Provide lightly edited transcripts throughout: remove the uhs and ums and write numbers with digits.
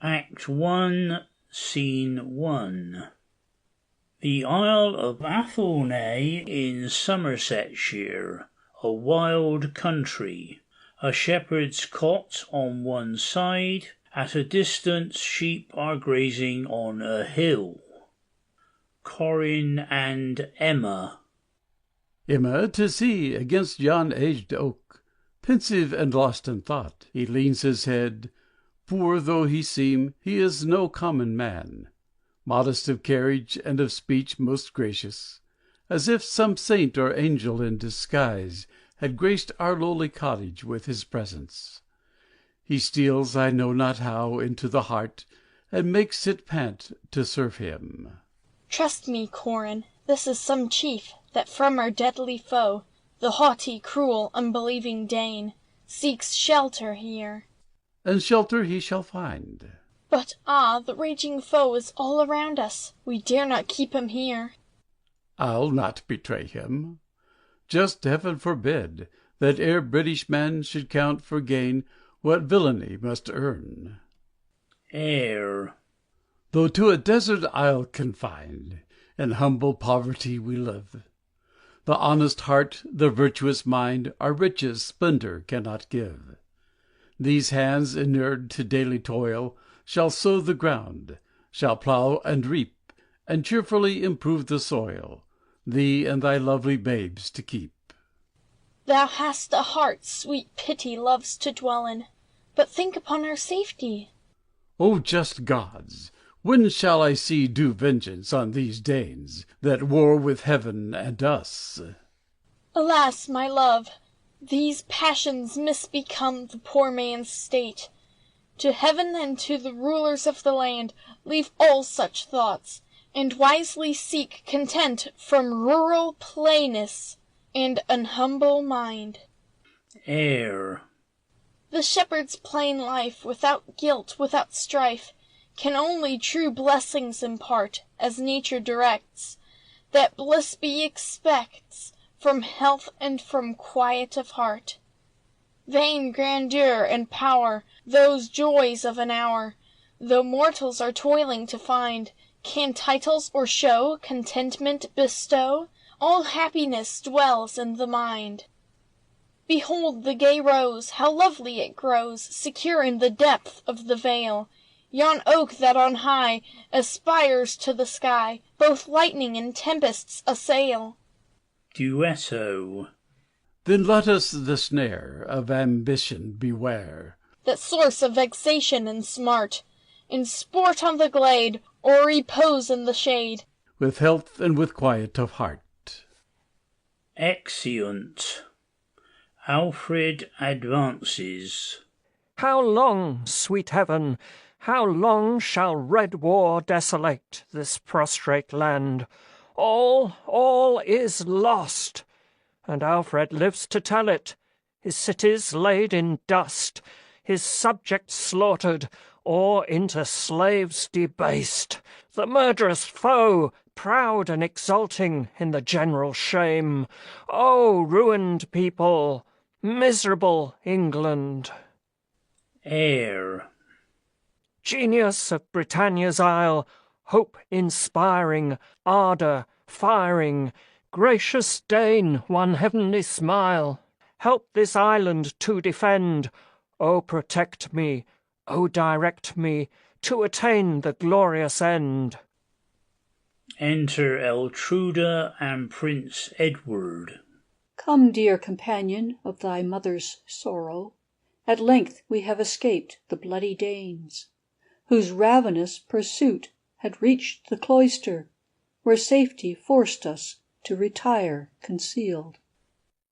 Act 1, Scene 1. The Isle of Athelney in Somersetshire, a wild country. A shepherd's cot on one side. At a distance sheep are grazing on a hill. Corin and Emma. Emma to see against yon aged oak, pensive and lost in thought, he leans his head. Poor though he seem, he is no common man, modest of carriage and of speech most gracious, as if some saint or angel in disguise had graced our lowly cottage with his presence. He steals I know not how into the heart, and makes it pant to serve him. Trust me, Corin, this is some chief that from our deadly foe, the haughty, cruel, unbelieving Dane, seeks shelter here. And shelter he shall find. But the raging foe is all around us. We dare not keep him here. I'll not betray him. Just heaven forbid that e'er British man should count for gain what villainy must earn. Heir. Though to a desert isle confined, in humble poverty we live, the honest heart, the virtuous mind, our riches splendor cannot give. These hands inured to daily toil shall sow the ground, shall plough and reap, and cheerfully improve the soil, thee and thy lovely babes to keep. Thou hast a heart sweet pity loves to dwell in, but think upon our safety. O just gods! When shall I see due vengeance on these Danes, that war with heaven and us? Alas, my love, these passions misbecome the poor man's state. To heaven and to the rulers of the land leave all such thoughts, and wisely seek content from rural plainness and an humble mind. Heir. The shepherd's plain life, without guilt, without strife, can only true blessings impart, as nature directs. That bliss he expects from health and from quiet of heart. Vain grandeur and power, those joys of an hour, though mortals are toiling to find, can titles or show contentment bestow? All happiness dwells in the mind. Behold the gay rose, how lovely it grows, secure in the depth of the vale. Yon oak that on high aspires to the sky, both lightning and tempests assail. Duetto. Then let us the snare of ambition beware, that source of vexation and smart, in sport on the glade, or repose in the shade, with health and with quiet of heart. Exeunt. Alfred advances. How long, sweet heaven, how long shall red war desolate this prostrate land? All is lost, and Alfred lives to tell it. His cities laid in dust, his subjects slaughtered, or into slaves debased. The murderous foe, proud and exulting in the general shame. O ruined people, miserable England! Heir. Genius of Britannia's isle, hope inspiring, ardour firing, gracious Dane, one heavenly smile, help this island to defend. O protect me, O direct me, to attain the glorious end. Enter Eltruda and Prince Edward. Come, dear companion of thy mother's sorrow, at length we have escaped the bloody Danes, whose ravenous pursuit had reached the cloister, where safety forced us to retire concealed.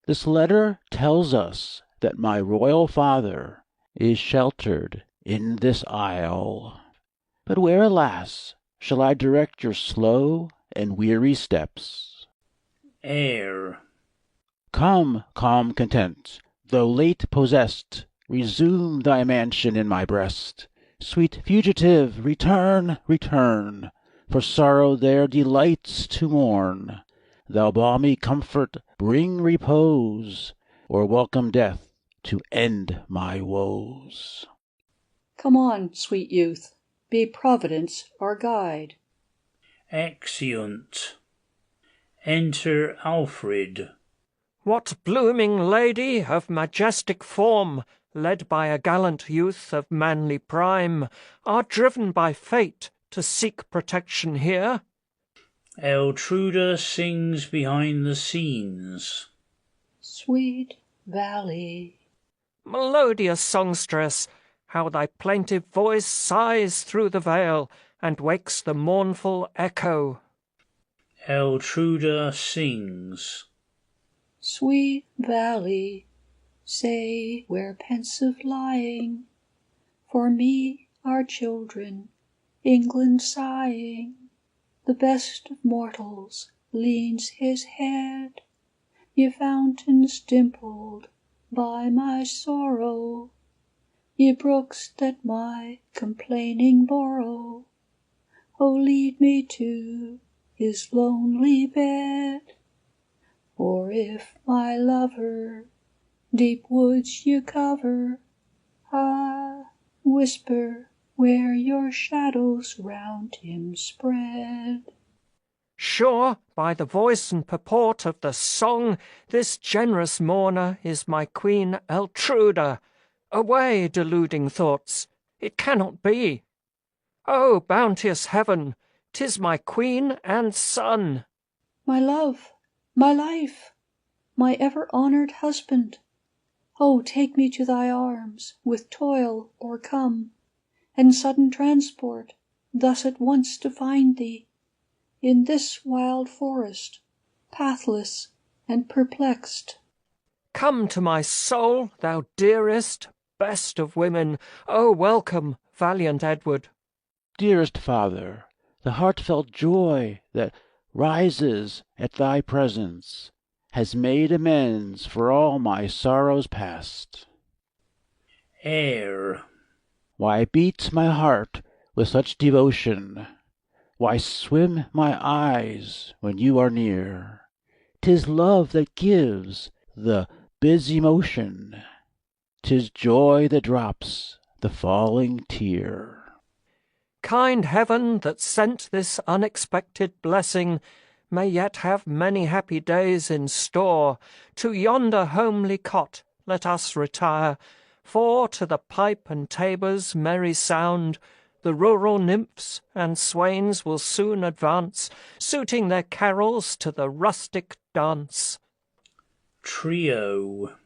This letter tells us that my royal father is sheltered in this isle. But where, alas, shall I direct your slow and weary steps? Heir. Come, calm content, though late possessed, resume thy mansion in my breast. Sweet fugitive, return, return, for sorrow there delights to mourn. Thou balmy comfort, bring repose, or welcome death to end my woes. Come on, sweet youth, be Providence our guide. Exeunt. Enter Alfred. What blooming lady of majestic form, led by a gallant youth of manly prime, are driven by fate to seek protection here? Eltruda sings behind the scenes. Sweet valley. Melodious songstress, how thy plaintive voice sighs through the vale, and wakes the mournful echo. Eltruda sings. Sweet valley, say where pensive lying, for me our children, England sighing, the best of mortals leans his head, ye fountains dimpled by my sorrow, ye brooks that my complaining borrow, O lead me to his lonely bed. For if my lover deep woods ye cover, ah, whisper where your shadows round him spread. Sure, by the voice and purport of the song, this generous mourner is my queen Eltruda. Away, deluding thoughts, it cannot be. O bounteous heaven, 'tis my queen and son. My love, my life, my ever-honoured husband, oh, take me to thy arms, with toil o'ercome, and sudden transport, thus at once to find thee, in this wild forest, pathless and perplexed. Come to my soul, thou dearest, best of women. O welcome, valiant Edward. Dearest father, the heartfelt joy that rises at thy presence has made amends for all my sorrows past. Air. Why beats my heart with such devotion? Why swim my eyes when you are near? 'Tis love that gives the busy motion, 'tis joy that drops the falling tear. Kind heaven that sent this unexpected blessing may yet have many happy days in store. To yonder homely cot let us retire, for to the pipe and tabor's merry sound the rural nymphs and swains will soon advance, suiting their carols to the rustic dance. Trio.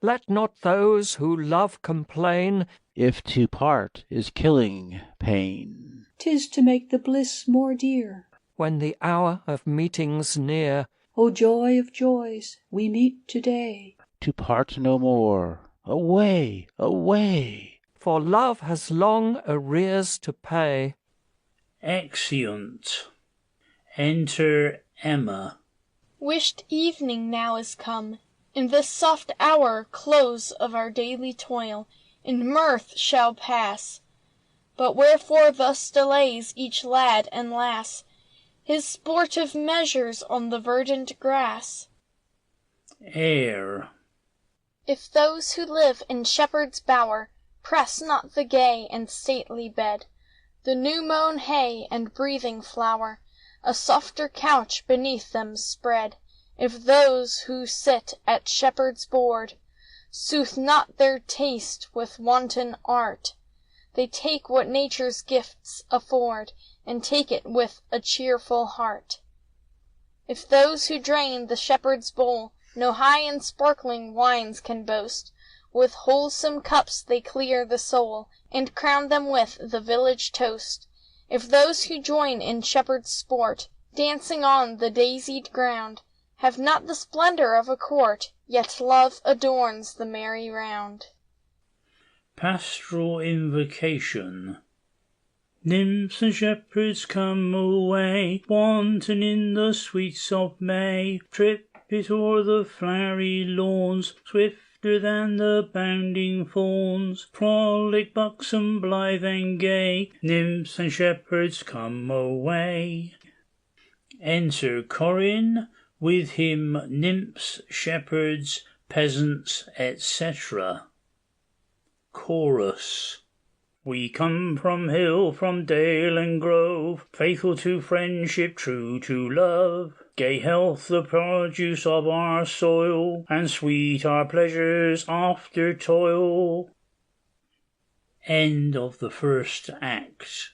Let not those who love complain, If to part is killing pain. 'Tis to make the bliss more dear. when the hour of meeting's near. O joy of joys, we meet today. To part no more. Away, away. For love has long arrears to pay. Exeunt. Enter Emma. Wished evening now is come. In this soft hour close of our daily toil in mirth shall pass. But wherefore thus delays each lad and lass his sportive measures on the verdant grass? Air. If those who live in shepherd's bower press not the gay and stately bed, the new-mown hay and breathing flower, a softer couch beneath them spread, if those who sit at shepherd's board soothe not their taste with wanton art, they take what nature's gifts afford, and take it with a cheerful heart. If those who drain the shepherd's bowl no high and sparkling wines can boast, with wholesome cups they clear the soul, and crown them with the village toast. If those who join in shepherd's sport, dancing on the daisied ground, have not the splendor of a court, yet love adorns the merry round. Pastoral Invocation. Nymphs and shepherds come away, wanton in the sweets of May. Trip it o'er the flowery lawns, swifter than the bounding fawns. Frolic, buxom, blithe and gay, nymphs and shepherds come away. Enter Corin, with him nymphs, shepherds, peasants, etc. Chorus. We come from hill, from dale and grove, faithful to friendship, true to love. Gay health the produce of our soil, and sweet our pleasures after toil. End of the first act.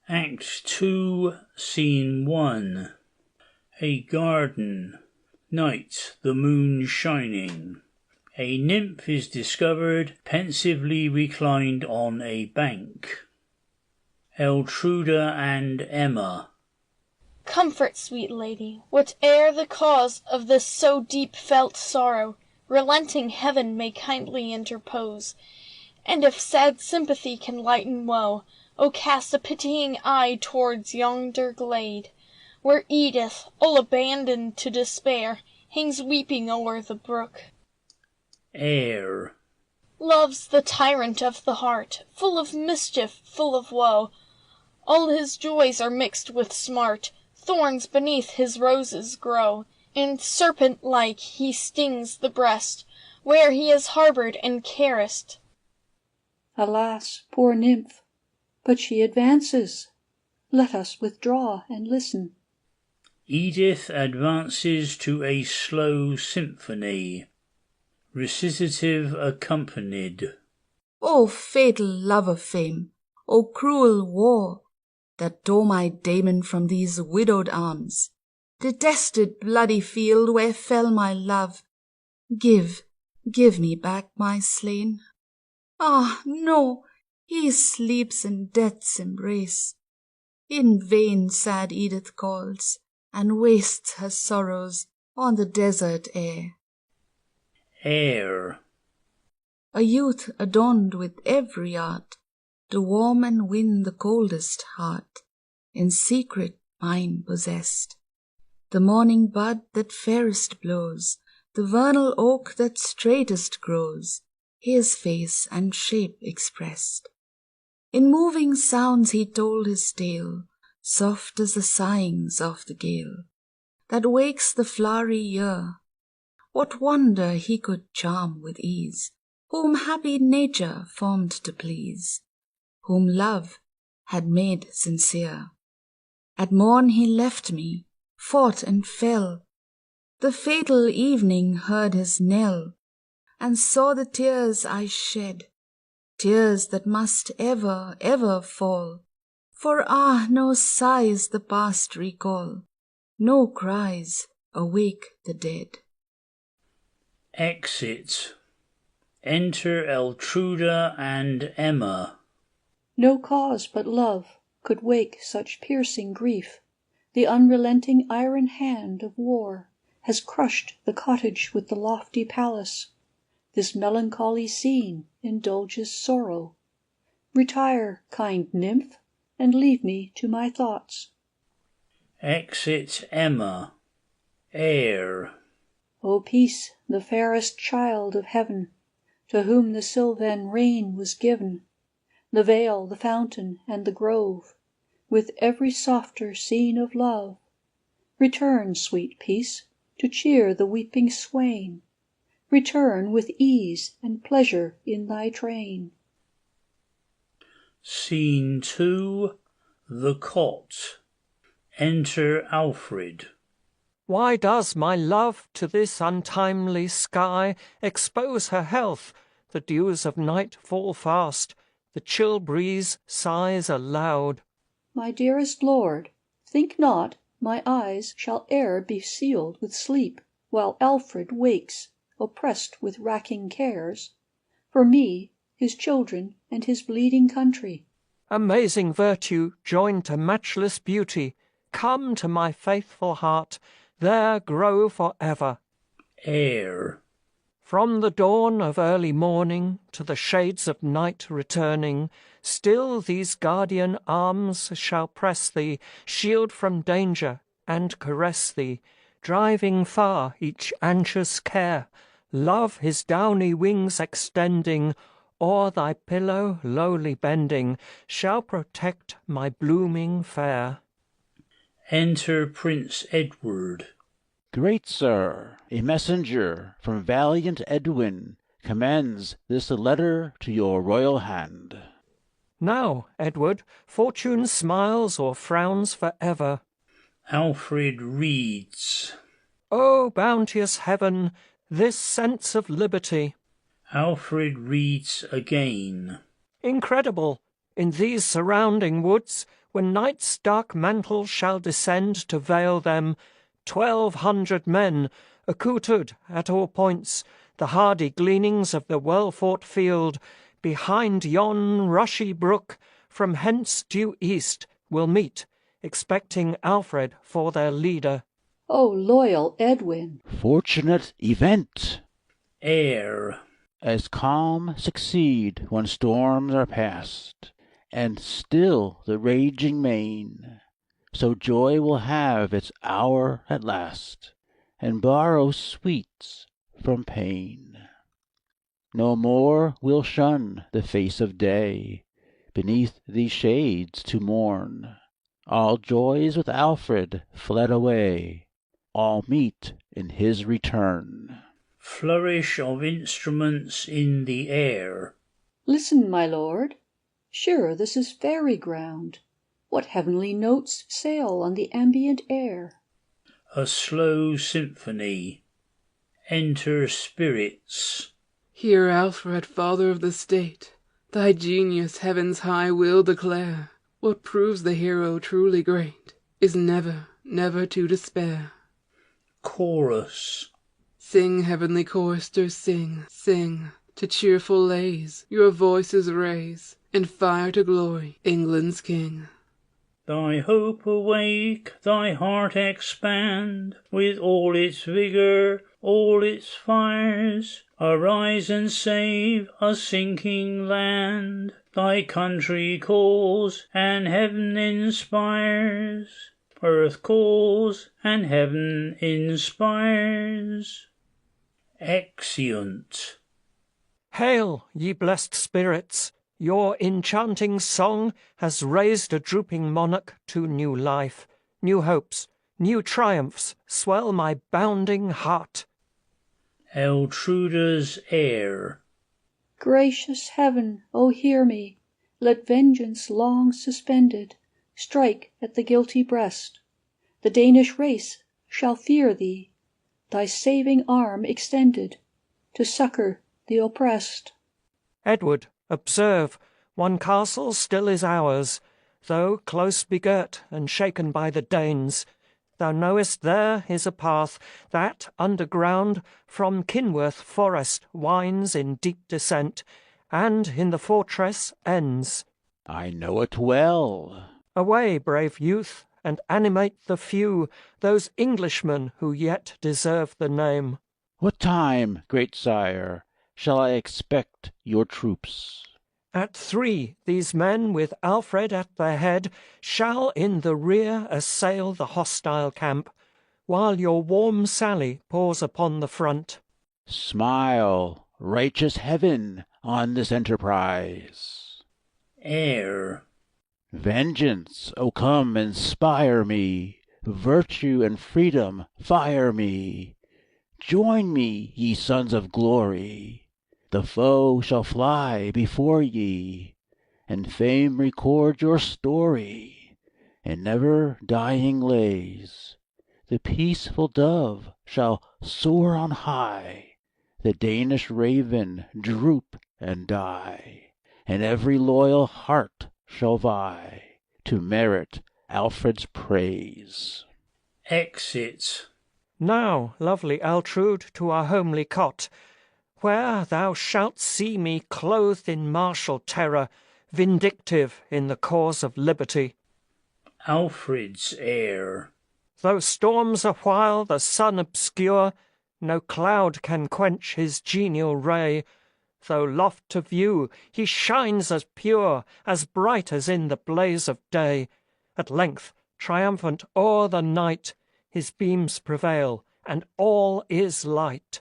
Act 2, Scene 1. A garden. Night, the moon shining. A nymph is discovered, pensively reclined on a bank. Eltruda and Emma. Comfort, sweet lady, whate'er the cause of this so deep-felt sorrow, relenting heaven may kindly interpose. And if sad sympathy can lighten woe, O cast a pitying eye towards yonder glade, where Edith, all abandoned to despair, hangs weeping o'er the brook. Air. Love's the tyrant of the heart, full of mischief, full of woe. All his joys are mixed with smart, thorns beneath his roses grow, and serpent-like he stings the breast, where he is harboured and caressed. Alas, poor nymph! But she advances. Let us withdraw and listen. Edith advances to a slow symphony. Recitative accompanied. O fatal love of fame, O cruel war, that tore my Damon from these widowed arms, detested bloody field where fell my love, give me back my slain. Ah, no, he sleeps in death's embrace. In vain sad Edith calls, and wastes her sorrows on the desert air. Air. A youth adorned with every art, to warm and win the coldest heart, in secret mine possessed. The morning bud that fairest blows, the vernal oak that straightest grows, his face and shape expressed. In moving sounds he told his tale, soft as the sighings of the gale, that wakes the flowery year. What wonder he could charm with ease, whom happy nature formed to please, whom love had made sincere. At morn he left me, fought and fell, the fatal evening heard his knell, and saw the tears I shed, tears that must ever, ever fall. For no sighs the past recall, no cries awake the dead. Exit. Enter Eltruda and Emma. No cause but love could wake such piercing grief. The unrelenting iron hand of war has crushed the cottage with the lofty palace. This melancholy scene indulges sorrow. Retire, kind nymph, and leave me to my thoughts. Exit Emma. Air. O peace, the fairest child of heaven, to whom the sylvan reign was given, the vale, the fountain, and the grove, with every softer scene of love. Return, sweet peace, to cheer the weeping swain. Return with ease and pleasure in thy train. Scene 2. The cot. Enter Alfred. Why does my love to this untimely sky expose her health? The dews of night fall fast, the chill breeze sighs aloud. My dearest lord, think not my eyes shall e'er be sealed with sleep, while Alfred wakes, oppressed with racking cares, for me, his children, and his bleeding country. Amazing virtue joined to matchless beauty, come to my faithful heart, there grow for ever. Air. From the dawn of early morning to the shades of night returning, still these guardian arms shall press thee, shield from danger, and caress thee, driving far each anxious care. Love his downy wings extending, o'er thy pillow lowly bending, shall protect my blooming fair. Enter Prince Edward. Great sir, a messenger from valiant Edwin commends this letter to your royal hand. Now, Edward, fortune smiles or frowns for ever. Alfred reads. O bounteous heaven, this sense of liberty. Alfred reads again. Incredible, in these surrounding woods, when night's dark mantle shall descend to veil them, 1,200 men, accoutred at all points, the hardy gleanings of the well-fought field, behind yon rushy brook, from hence due east, will meet, expecting Alfred for their leader. O loyal Edwin! Fortunate event! Heir. As calm succeed when storms are past, and still the raging main, so joy will have its hour at last, and borrow sweets from pain. No more we'll shun the face of day, beneath these shades to mourn. All joys with Alfred fled away, all meet in his return. Flourish of instruments in the air. Listen, my lord. Sure this is fairy ground. What heavenly notes sail on the ambient air? A slow symphony. Enter spirits. Hear, Alfred, father of the state, thy genius heaven's high will declare. What proves the hero truly great is never, never to despair. Chorus. Sing, heavenly choristers, sing, sing, to cheerful lays your voices raise, and fire to glory England's King. Thy hope awake, thy heart expand, with all its vigour, all its fires. Arise and save a sinking land. Thy country calls, and heaven inspires. Earth calls, and heaven inspires. Exeunt. Hail, ye blessed spirits! Your enchanting song has raised a drooping monarch to new life. New hopes, new triumphs swell my bounding heart. Eltruda's heir. Gracious heaven, O hear me! Let vengeance long suspended strike at the guilty breast. The Danish race shall fear thee, thy saving arm extended to succour the oppressed. Edward, observe, one castle still is ours, though close begirt and shaken by the Danes. Thou knowest there is a path that, underground, from Kinworth forest winds in deep descent, and in the fortress ends. I know it well. Away, brave youth, and animate the few, those Englishmen who yet deserve the name. What time, great sire, shall I expect your troops? At 3 these men, with Alfred at their head, shall in the rear assail the hostile camp, while your warm sally pours upon the front. Smile, righteous heaven, on this enterprise. Heir. Vengeance, O come inspire me, virtue and freedom fire me. Join me, ye sons of glory. The foe shall fly before ye, and fame record your story in never dying lays. The peaceful dove shall soar on high, the Danish raven droop and die, and every loyal heart shall vie to merit Alfred's praise. Exit. Now, lovely Eltrude, to our homely cot, where thou shalt see me clothed in martial terror, vindictive in the cause of liberty. Alfred's heir. Though storms awhile the sun obscure, no cloud can quench his genial ray. Though loft to view, he shines as pure, as bright as in the blaze of day. At length, triumphant o'er the night, his beams prevail, and all is light.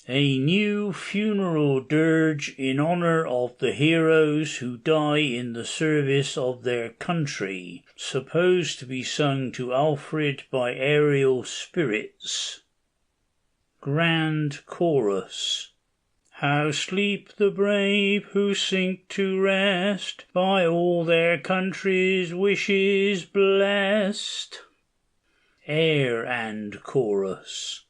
A new funeral dirge in honour of the heroes who die in the service of their country, supposed to be sung to Alfred by aerial spirits. Grand chorus. How sleep the brave who sink to rest, by all their country's wishes blessed. Air and chorus.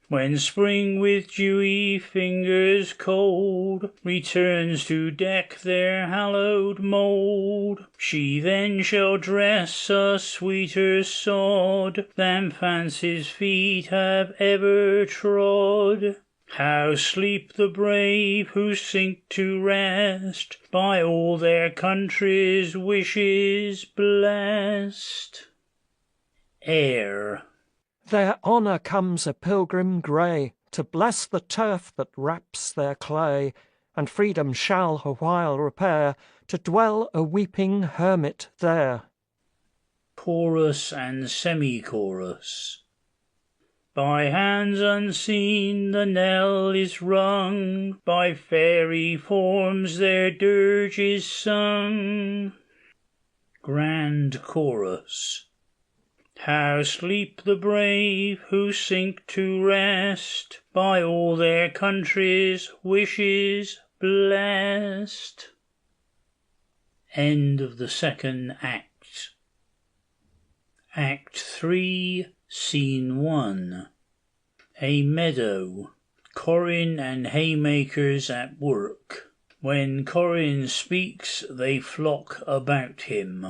When spring with dewy fingers cold returns to deck their hallowed mould, she then shall dress a sweeter sod than fancy's feet have ever trod. How sleep the brave who sink to rest, by all their country's wishes blessed. Air. Their honour comes a pilgrim grey, to bless the turf that wraps their clay, and freedom shall a while repair, to dwell a weeping hermit there. Chorus and semi-chorus. By hands unseen the knell is rung, by fairy forms their dirge is sung. Grand chorus. How sleep the brave who sink to rest, by all their country's wishes blessed. End of the second act. Act 3, Scene 1. A meadow. Corin and haymakers at work. When Corin speaks, they flock about him.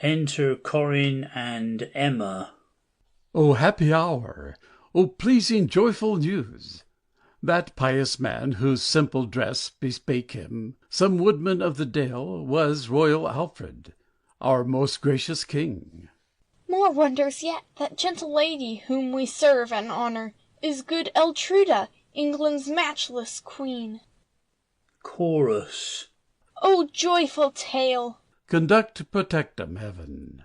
Enter Corin and Emma. O happy hour! O pleasing joyful news! That pious man whose simple dress bespake him, some woodman of the dale, was royal Alfred, our most gracious king. More wonders yet, that gentle lady whom we serve and honour is good Eltruda, England's matchless queen. Chorus. O joyful tale! Conduct protectum, heaven.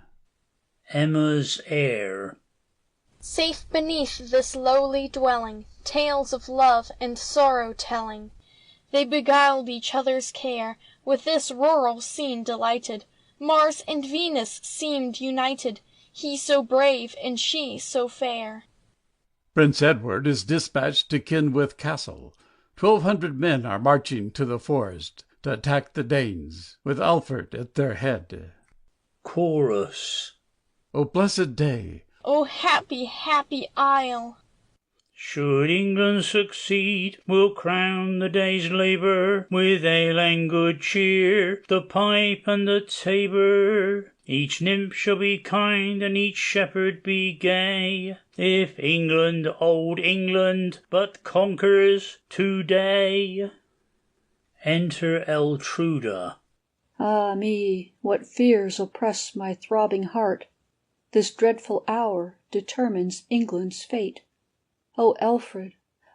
Emma's air. Safe beneath this lowly dwelling, tales of love and sorrow telling, they beguiled each other's care, with this rural scene delighted. Mars and Venus seemed united, he so brave and she so fair. Prince Edward is dispatched to Kenwith Castle. 1,200 men are marching to the forest to attack the Danes, with Alfred at their head. Chorus. O blessed day! O happy, happy isle! Should England succeed, we'll crown the day's labour with ale and good cheer, the pipe and the tabor. Each nymph shall be kind and each shepherd be gay, if England, old England, but conquers today. Enter Eltruda. Ah me, what fears oppress my throbbing heart! This dreadful hour determines England's fate. O Alfred,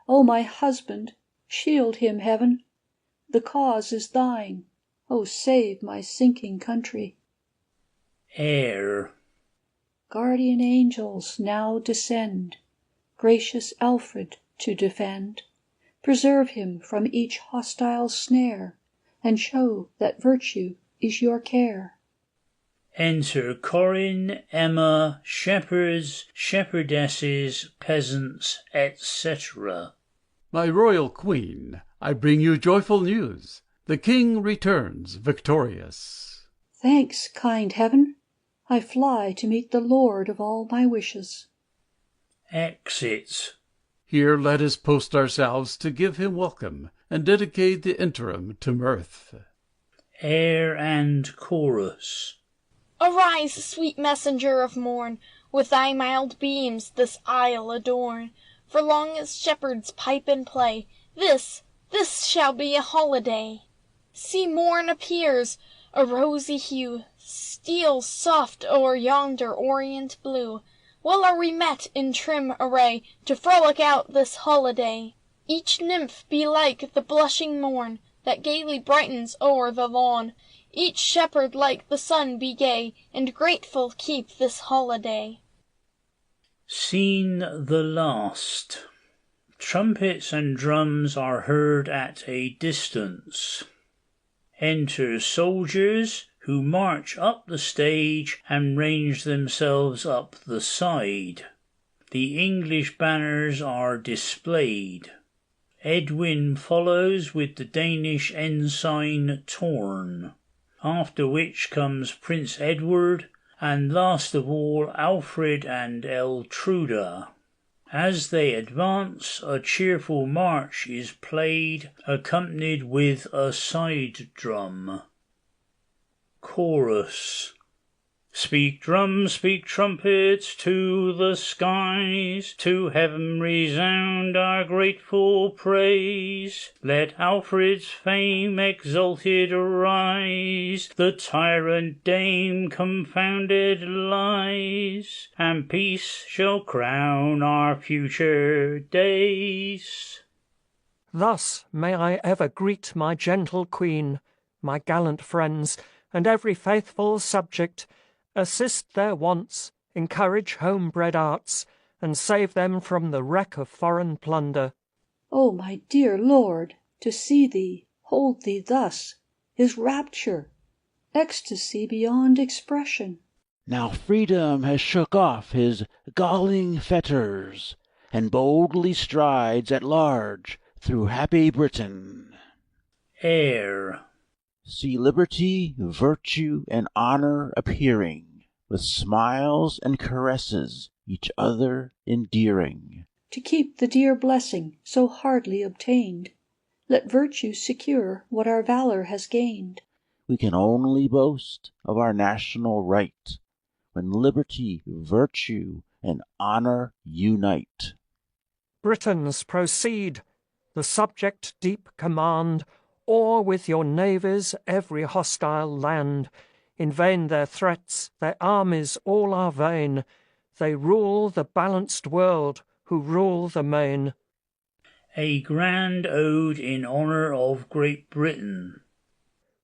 O my husband, shield him, heaven! The cause is thine. O save my sinking country! Air. Guardian angels now descend, gracious Alfred to defend. Preserve him from each hostile snare, and show that virtue is your care. Enter Corin, Emma, shepherds, shepherdesses, peasants, etc. My royal queen, I bring you joyful news. The king returns victorious. Thanks, kind heaven. I fly to meet the lord of all my wishes. Exit. Here let us post ourselves to give him welcome, and dedicate the interim to mirth. Air and chorus. Arise, sweet messenger of morn, with thy mild beams this isle adorn. For long as shepherds pipe and play, this shall be a holiday. See, morn appears, a rosy hue steals soft o'er yonder orient blue. Well are we met in trim array to frolic out this holiday. Each nymph be like the blushing morn that gaily brightens o'er the lawn. Each shepherd like the sun be gay and grateful keep this holiday. Scene the last. Trumpets and drums are heard at a distance. Enter soldiers, who march up the stage and range themselves up the side. The English banners are displayed. Edwin follows with the Danish ensign torn, after which comes Prince Edward, and last of all Alfred and Eltruda. As they advance, a cheerful march is played, accompanied with a side drum. Chorus. Speak drums, speak trumpets to the skies, to heaven resound our grateful praise. Let Alfred's fame exalted rise, the tyrant Dane confounded lies, and peace shall crown our future days. Thus may I ever greet my gentle queen, my gallant friends, and every faithful subject, assist their wants, encourage home-bred arts, and save them from the wreck of foreign plunder. O my dear lord, to see thee, hold thee thus, is rapture, ecstasy beyond expression. Now freedom has shook off his galling fetters, and boldly strides at large through happy Britain. Air. See liberty, virtue, and honor appearing, with smiles and caresses each other endearing. To keep the dear blessing so hardly obtained, let virtue secure what our valor has gained. We can only boast of our national right, when liberty, virtue, and honor unite. Britons, proceed, the subject deep command, or with your navies every hostile land. In vain their threats, their armies all are vain. They rule the balanced world, who rule the main. A grand ode in honour of Great Britain.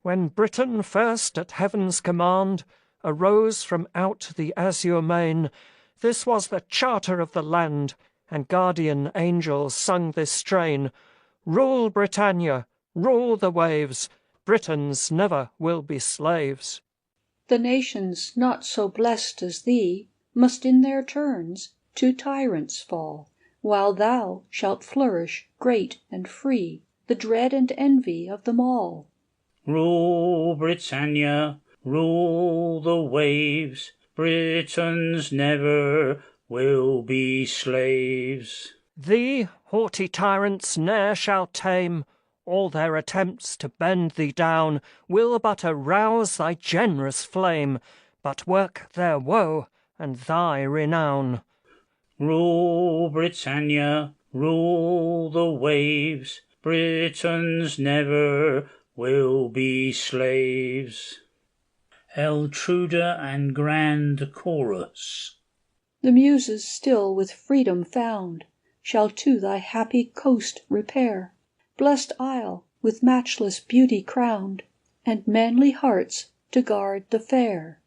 When Britain first at heaven's command arose from out the azure main, this was the charter of the land, and guardian angels sung this strain. Rule Britannia, rule the waves, Britons never will be slaves. The nations not so blessed as thee must in their turns to tyrants fall, while thou shalt flourish great and free, the dread and envy of them all. Rule Britannia, rule the waves, Britons never will be slaves. Thee haughty tyrants ne'er shall tame, all their attempts to bend thee down will but arouse thy generous flame, but work their woe and thy renown. Rule Britannia, rule the waves, Britons never will be slaves. Eltruda and Grand Chorus. The Muses still with freedom found shall to thy happy coast repair, blest isle with matchless beauty crowned, and manly hearts to guard the fair.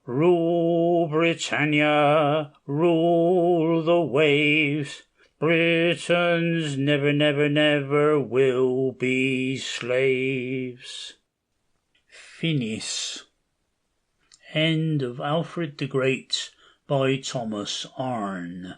Rule Britannia, rule the waves, Britons never, never, never will be slaves. Finis. End of Alfred the Great by Thomas Arne.